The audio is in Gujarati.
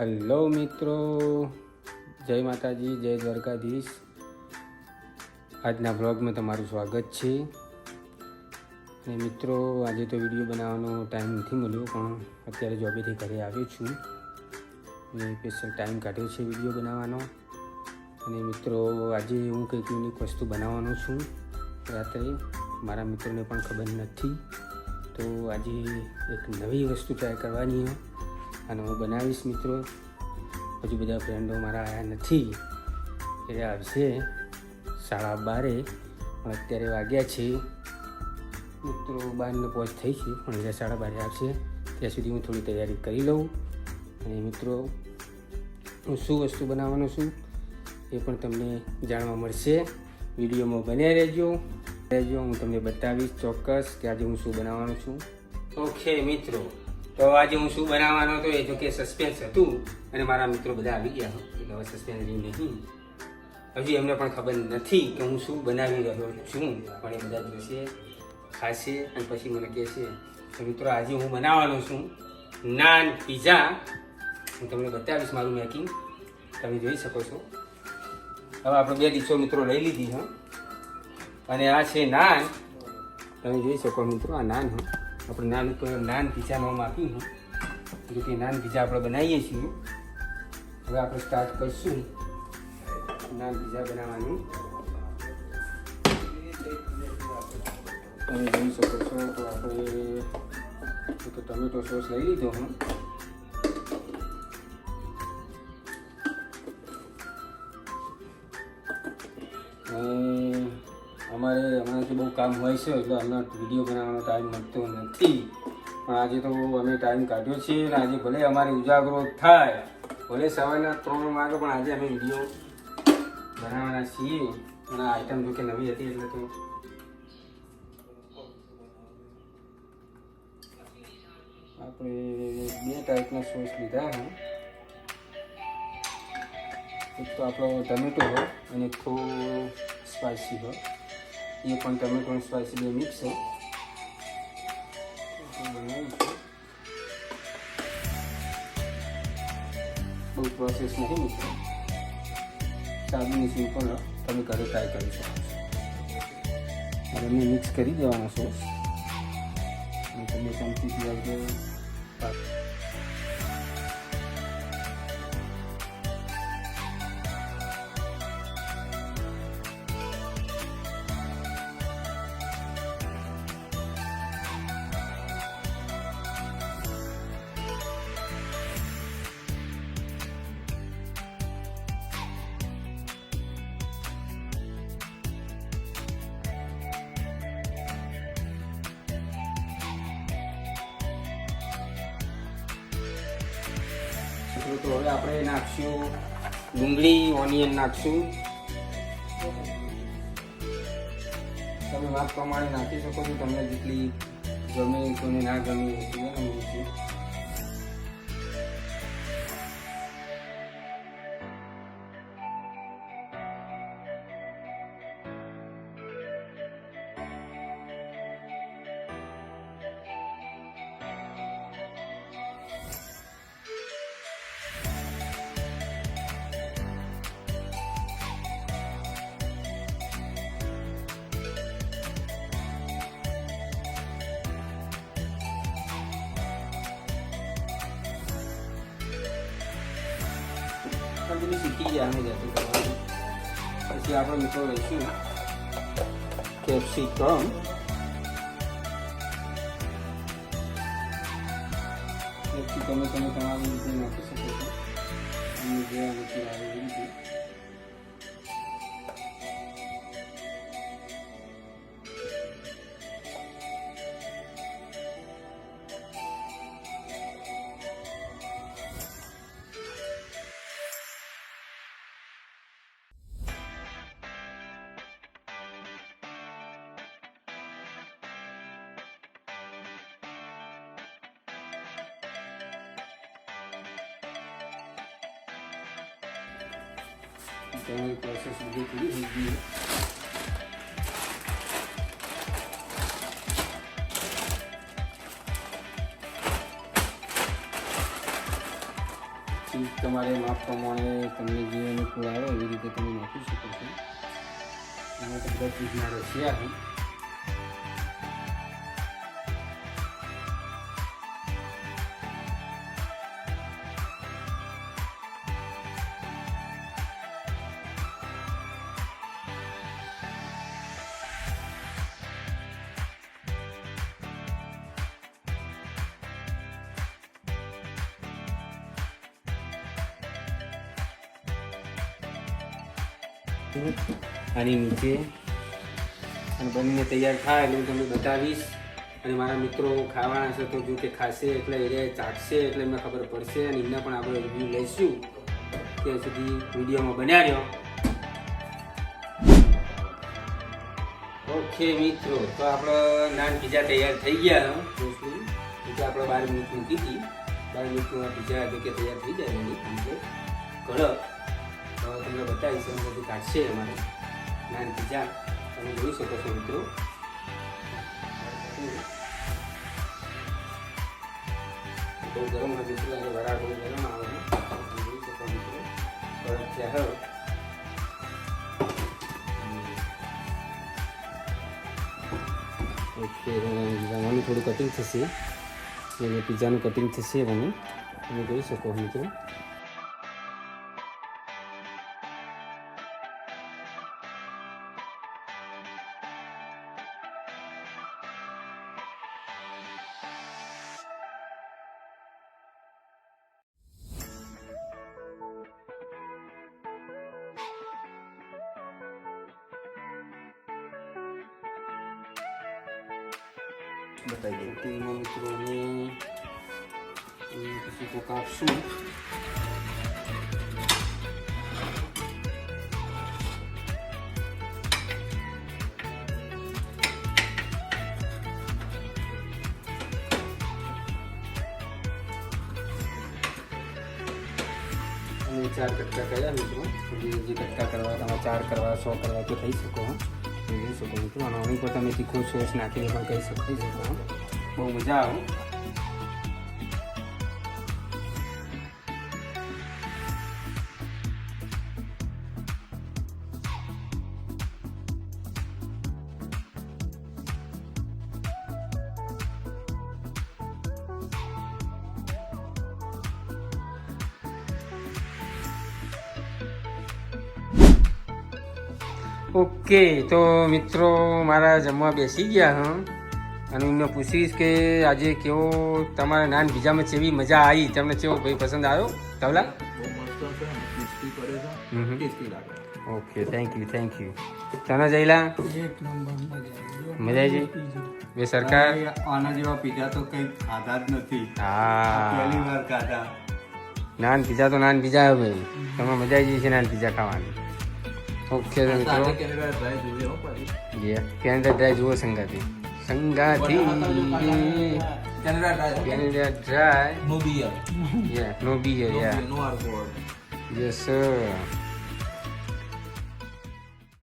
હેલો મિત્રો, જય માતાજી, જય દ્વારકાધીશ। આજના બ્લોગમાં તમારું સ્વાગત છે। અને મિત્રો, આજે તો વિડીયો બનાવવાનો ટાઈમ નથી મળ્યો, પણ અત્યારે જોબેથી ઘરે આવ્યો છું અને સ્પેશિયલ ટાઈમ કાઢ્યો છે વિડીયો બનાવવાનો। અને મિત્રો, આજે હું કંઈક યુનિક વસ્તુ બનાવવાનો છું રાત્રે, મારા મિત્રોને પણ ખબર નથી। તો આજે એક નવી વસ્તુ ટ્રાય કરવાની છે અને હું બનાવીશ મિત્રો। હજુ બધા ફ્રેન્ડો મારા આવ્યા નથી, એટલે આવશે 12:30, પણ અત્યારે વાગ્યા છે મિત્રો 12 પોચ થઈ છે, પણ એટલે 12:30 આવશે। ત્યાં સુધી હું થોડી તૈયારી કરી લઉં। અને મિત્રો, હું શું વસ્તુ બનાવવાનો છું એ પણ તમને જાણવા મળશે। વિડીયોમાં બન્યા રહેજો, હું તમને બતાવીશ ચોક્કસ કે આજે હું શું બનાવવાનો છું। ઓકે મિત્રો, તો આજે હું શું બનાવવાનો હતો એ જો કે સસ્પેન્સ હતું, અને મારા મિત્રો બધા આવી ગયા એટલે હવે સસ્પેન્સ રહ્યું નહીં। હજી એમને પણ ખબર નથી કે હું શું બનાવી રહ્યો છું, પણ એ બધા જોશે, ખાશે અને પછી મને કહેશે। તો મિત્રો, આજે હું બનાવવાનો છું નાન પીઝા। હું તમને બતાવીશ મારું મેકિંગ, તમે જોઈ શકો છો। હવે આપણે 2 ડીશો મિત્રો લઈ લીધી હા, અને આ છે નાન, તમે જોઈ શકો મિત્રો, આ નાન હા। આપણે નાન ઉપર નાન પીઝા નામ આપ્યું છે, જો કે નાન પીઝા આપણે બનાવીએ છીએ। હવે આપણે સ્ટાર્ટ કરીશું નાન પીઝા બનાવવાનું। તમે જોઈ શકો છો, તો આપણે ટમેટો સોસ લઈ લીધો હું। અમારે હમણાંથી બહુ કામ હોય છે, એટલે હમણાં વિડીયો બનાવવાનો ટાઈમ મળતો નથી, પણ આજે તો અમે ટાઈમ કાઢ્યો છે। અને આજે ભલે અમારે ઉજાગરો થાય, ભલે સવારના 3 વાગે, પણ આજે અમે વિડીયો બનાવવાના છીએ। અને આ આઈટમ જો કે નવી હતી એટલે તો આપણે 2 ટાઈપના સોસ લીધા છે। એક તો આપણો ટમેટો હોય અને થોડું સ્પાઇસી હોય, એ પણ ટમેટો અને સ્પાઇસી 2 મિક્સ છે। બહુ પ્રોસેસ નહીં મિત્રો, સાદું સિમ્પલ, તમે ઘરે ટ્રાય કરી શકો છો। હવે એમને મિક્સ કરી દેવાનો સોસ, અને તમે ચમચીથી આવજો। તો હવે આપણે નાખશું ડુંગળી, ઓનિયન નાખશું। તમે વાત પ્રમાણે નાખી શકો છો, તમને જેટલી ગમે, કોઈને ના ગમે એટલી બનાવવું છે। શીખી ગયા અમે જતું કરવાનું। પછી આપણે મિત્રો લઈશું કેપ્સિકમ, તમે તમારી રીતે નાખી શકો છો, અને જે રીતે આવી રીતે। તમારી પ્રોસેસ બધી પૂરી થઈ ગઈ। ચીઝ તમારે માપ પ્રમાણે તમને જે અનુકૂળ આવે એવી રીતે તમે નાખી શકો છો. એમાં તો બધા ચીઝના રસિયા છે. આની નીચે અને બનીને તૈયાર થાય એટલે હું તમને બતાવીશ. અને મારા મિત્રો ખાવાના છે તો જો કે ખાશે એટલે એ ચાટશે એટલે એમને ખબર પડશે અને એમના પણ આપણે રિવ્યૂ લઈશું. ત્યાં સુધી વિડીયોમાં બન્યા રહ્યો. ઓકે મિત્રો, તો આપણે નાન પીઝા તૈયાર થઈ ગયા. મોસ્ટલી એટલે આપણે 12 મિનિટ મૂકી હતી. 12 મિનિટમાં પીઝા જો કે તૈયાર થઈ જાય એની કમ્પ્લીટ કડક. તો તમને બતાવીશ એમ બધું કાઢશે અમારે નાન પીઝા. તમે જોઈ શકો છો મિત્રો. બહુ ગરમ હોય મિત્રો, અને વરાળ બહુ ગરમ આવે છે. તમે જોઈ શકો મિત્રો કડક છે. હવે ઓકે, આનું થોડું કટિંગ થશે. પીઝાનું કટિંગ થશે એનું તમે જોઈ શકો મિત્રો. બતાવી દઉં તેમાં મિત્રોને પછી કોક આપશું. અને 4 કટકા કર્યા મિત્રો. જે કટકા કરવા તમે 4 કરવા 100 કરવા તો થઈ શકો. જોઈ શકો મિત્રો. અને અહીં પર તમે તીખું સોસ નાખીને પણ કહી શકો. બહુ મજા આવે. ઓકે, તો મિત્રો મારા જમવા બેસી ગયા હા. અને એમને પૂછીશ કે આજે કેવો તમારા નાન પીઝામાં કેવી મજા આવી, તમને કેવો ભાઈ પસંદ આવ્યો તવલા? ઓકે, થેન્ક યુ તને જઈલા મજા આવી? બે સરકાર આના જેવા પીઝા તો કઈ ખાધા જ નથી. હા, પહેલી વાર ખાધા. નાન પીઝા તો નાન પીઝા હે ભાઈ. તમે મજા આવી જશે નાન પીઝા ખાવાની. ઓકે તો મિત્રો, કેનેડા ડ્રાય જુઓ સંગાથી Canada dry. No beer. Yeah, no beer, yeah. No alcohol. Yes sir.